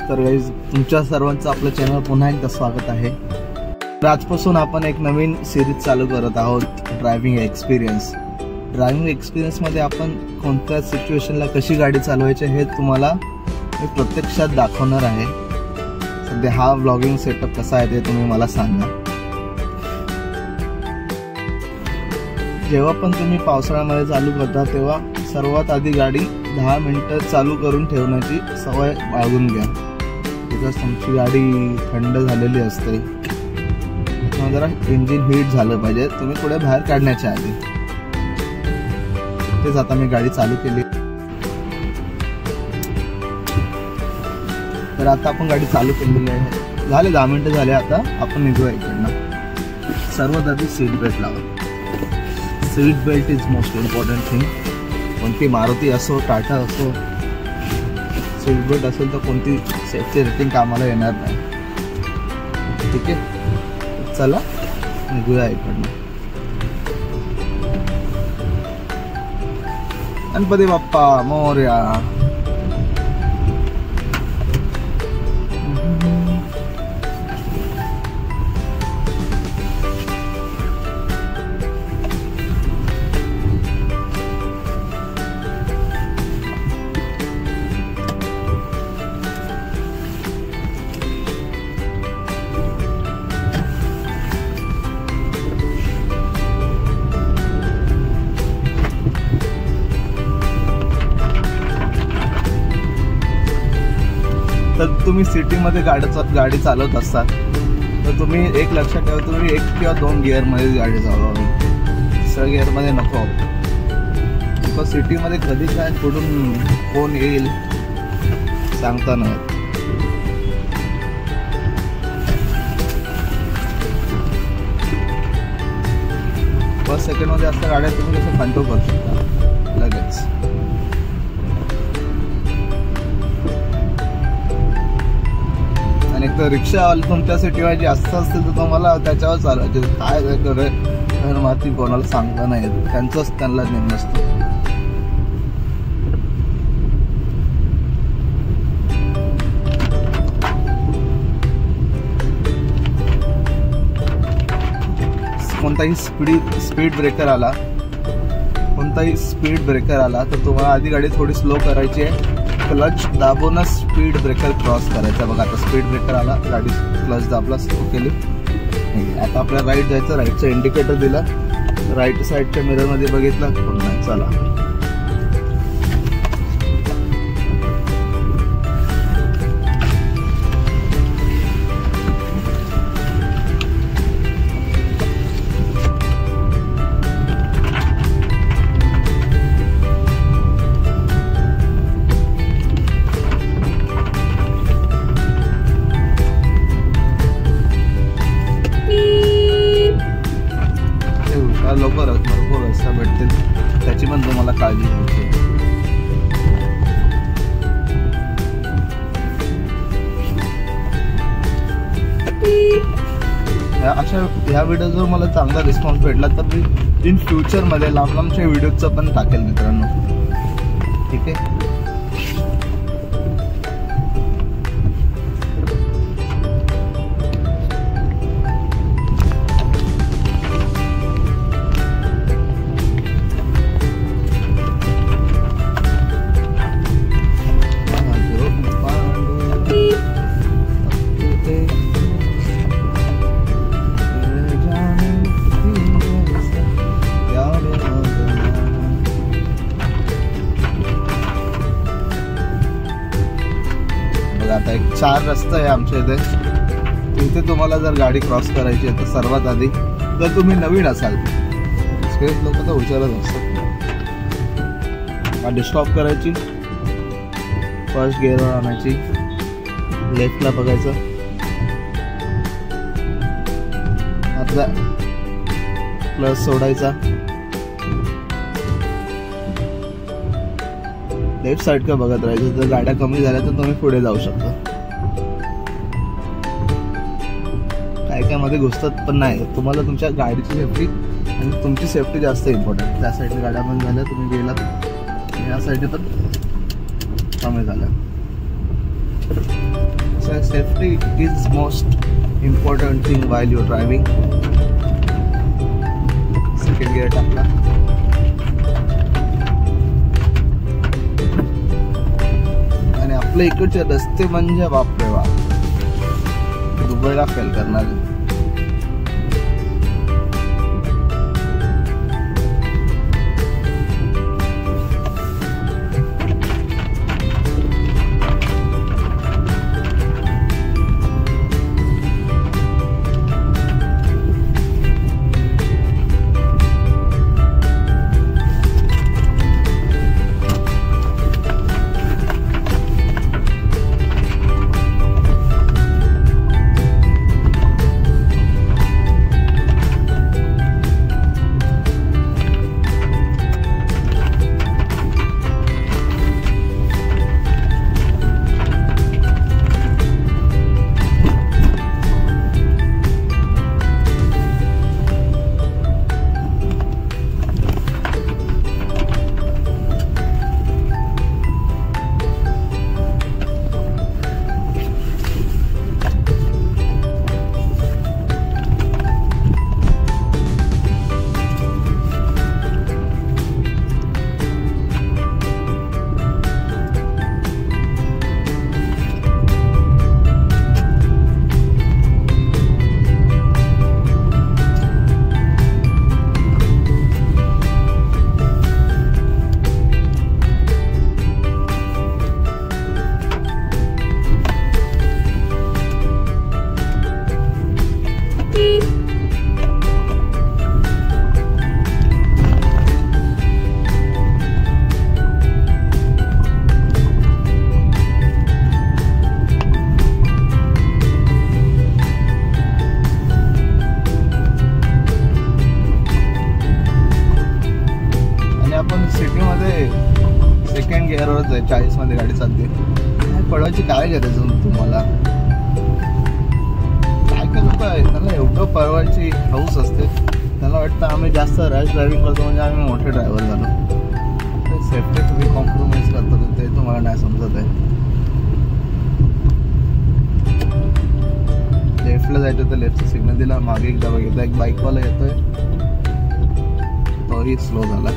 तर गाईज तुमच्या सर्वांचं आपलं चॅनल पुन्हा एकदा स्वागत आहे। तर आजपासून आपण एक नवीन सिरीज चालू करत आहोत, ड्रायव्हिंग एक्सपिरियन्स। ड्रायव्हिंग एक्सपिरियन्समध्ये आपण कोणत्या सिच्युएशनला कशी गाडी चालवायची हे तुम्हाला मी प्रत्यक्षात दाखवणार आहे। सध्या हा व्लॉगिंग सेटअप कसा आहे ते तुम्ही मला सांगा। जेव्हा पण तुम्ही पावसाळ्यामध्ये चालू करता तेव्हा सर्वात आधी गाडी 10 मिनिटं चालू करून ठेवण्याची सवय बाळगून घ्या, बिकॉज तुमची गाडी थंड झालेली असते, जरा इंजिन हीट झालं पाहिजे तुम्ही पुढे बाहेर काढण्याच्या आधी। तेच आता मी गाडी चालू केली। तर आता आपण गाडी चालू केलेली आहे, झाले 10 मिनिटं झाले। आता आपण निघूया इकडनं। सर्वात आधी seat belt lava. Seat belt is most important thing. कोणती मारुती असो, टाटा असो, सीट बेल्ट असेल तर कोणती सेफ्टी रेटिंग कामाला येणार नाही। ठीक आहे, चला निघूया इकडनं। गणपती बाप्पा मोरया। तर तुम्ही सिटीमध्ये गाडी चालवत असतात तर तुम्ही एक लक्षात ठेवा, तुम्ही 1 किंवा 2 गिअरमध्ये गाडी चालवावी, 3 गिअरमध्ये नको। बिकॉज सिटीमध्ये कधी काय कुठून फोन येईल सांगता नाही। फर्स्ट सेकंडमध्ये असल्या गाड्या तुम्ही कसं कंट्रोल करू शकता लगेच। एक तर रिक्षा तुमच्या सिटीमध्ये जास्त असतील तर तुम्हाला त्याच्यावर चालवायचे, काय घर माती कोणाला सांगता नाही येत, त्यांचंच त्यांना नेम नसतं। कोणताही स्पीड ब्रेकर आला तर तुम्हाला आधी गाडी थोडी स्लो करायची आहे, क्लच दाबूनच स्पीड ब्रेकर क्रॉस करायचा। बघा आता स्पीड ब्रेकर आला, गाडी क्लच दाबला, स्लो केली। आता आपल्याला राईट जायचं, राईटचा इंडिकेटर दिला, राईट साईडच्या मिररमध्ये बघितलं, पुन्हा चला। लवकरच भरपूर रस्ता भेटतील, त्याची पण तुम्हाला काळजी घ्यायची। ह्या व्हिडिओ जर मला चांगला रिस्पॉन्स भेटला तर मी इन फ्युचरमध्ये लांबच्या व्हिडिओचं पण टाकेल मित्रांनो। ठीक आहे, आता एक 4 रस्ता आहे आमच्या इथे तुम्हाला जर गाडी क्रॉस करायची आहे तर सर्वात आधी जर तुम्ही नवीन असाल, स्पेस लोक तर हुशारच असतात, गाडी स्टॉप करायची, फर्स्ट गिअरवर आणायची, लेफ्टला बघायचं, आपला प्लस सोडायचा, लेफ्ट साइड का बघत राहायचं। जर गाड्या कमी झाल्या तर तुम्ही पुढे जाऊ शकता, काय मध्ये घुसतात पण नाही। तुम्हाला तुमच्या गाडीची सेफ्टी आणि तुमची सेफ्टी जास्त इम्पॉर्टंट। त्या साईडने गाड्या बंद झाल्या, तुम्ही गेलात, या साईडने पण कमी झाल्या। So safety is most important thing while you're driving. Second gear टाकला. आणि आपल्या इकडचे रस्ते म्हणजे बापरे बाप, दुबईला फेल करणार. सेकंड गिअरवरच आहे, 40 मध्ये गाडी चालते. पळवायची काय गरज तुम्हाला? काय काय लोक आहे त्यांना एवढं पळवायची हौस असते, त्यांना वाटतं आम्ही जास्त रॅश ड्रायव्हिंग करतो म्हणजे आम्ही मोठे ड्रायव्हर झालो. सेफ्टी तुम्ही कॉम्प्रोमाइज करतो ते तुम्हाला नाही समजत आहे. लेफ्टला जायचं तर लेफ्टचा सिग्नल दिला, मागे एकदा बघितला एक बाईकवाला येतोय, तोही स्लो झाला,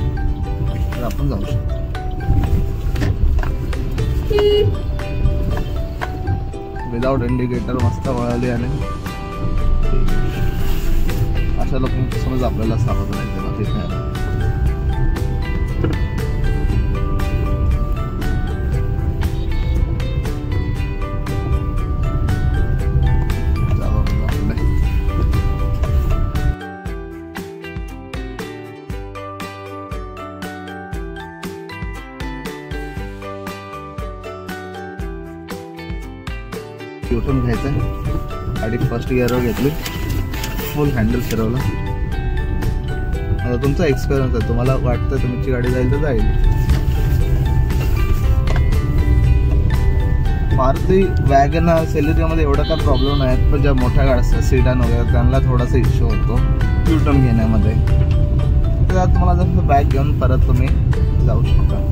तर आपण जाऊ शकतो. विदाउट इंडिकेटर मस्त वळाली आणि अशा लोकांची समज आपल्याला सावध राहायचं ना तिथे. युटर्न घ्यायचा आहे. गाडी फर्स्ट गिअरवर घेतली, फुल हँडल फिरवलं. आता तुमचा एक्सपिरियन्स आहे, तुम्हाला वाटतं तुमची गाडी जाईल तर जाईल. मारुती वॅगनर सेलेरियामध्ये एवढा काय प्रॉब्लेम नाही, पण ज्या मोठ्या गाड्या असतात सीडान वगैरे त्यांना थोडासा इश्यू होतो युटर्न घेण्यामध्ये. तर तुम्हाला जर बॅग घेऊन परत तुम्ही जाऊ शकता.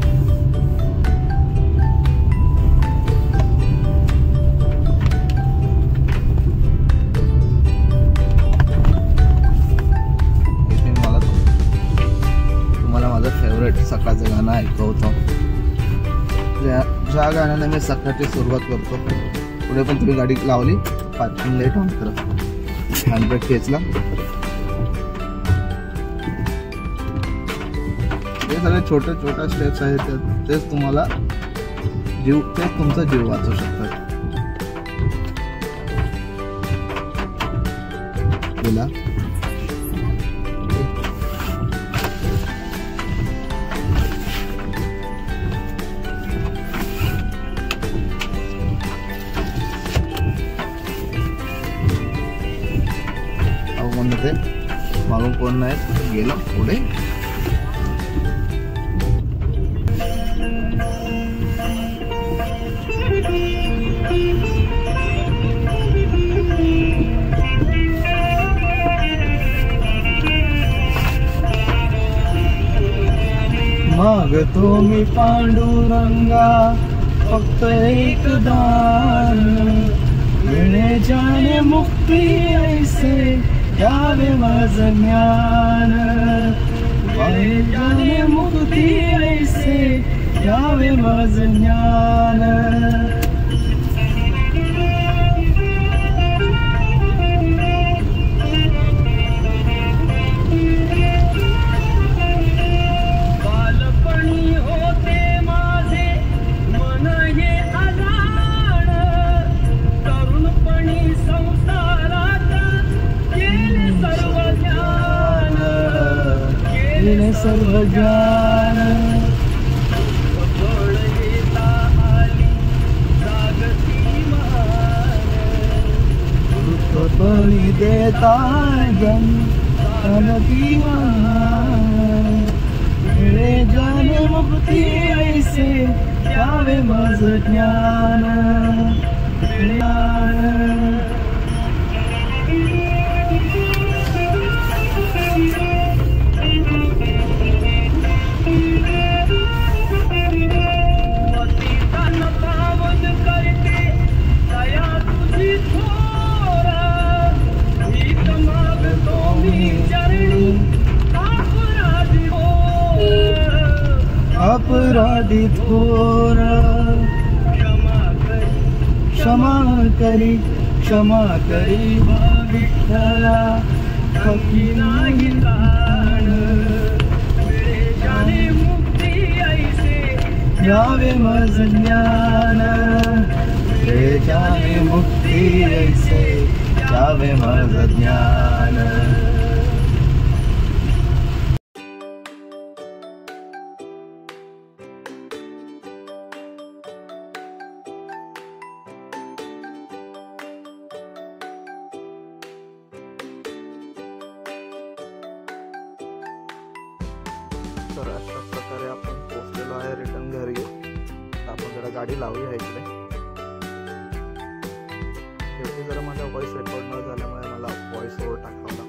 फेवरेट सकाळचं गाणं ऐकवतो, ज्या गाण्याने मी सकाळची सुरुवात करतो. पुढे पण तुम्ही गाडी लावली, पार्किंग लाईट ऑन करा, हँडब्रेक खेचला. हे सगळे छोटे छोटे स्टेप्स आहेत, तेच तुम्हाला तेच तुमचा जीव वाचवू शकतात. बोला मागून कोण नाही गेलं पुढे. मागतो मी पांडुरंगा फक्त एक दान मिळे जाणे मुक्ती ऐसे यावे माझं ज्ञान मिळे जाणे मुक्ती ऐसे यावे माझं ज्ञान सर्व ज्ञान पणी देता जनती मिळे जाणे मुक्ती ऐसे यावे माझं ज्ञान अपराधी थोर क्षमा करी विठ्ठला पकी नाही ताण मिळे जाणे मुक्ती ऐसे यावे माझं ज्ञान मिळे जाणे मुक्ती ऐसे यावे माझं ज्ञान तर अशा प्रकारे आपण पोहोचलेलो आहे रिटर्न घरी. आपण जरा गाडी लावूया इकडे. शेवटी जरा माझा व्हॉइस रेकॉर्ड न झाल्यामुळे मला व्हॉइस ओव्हर टाकावा लागला.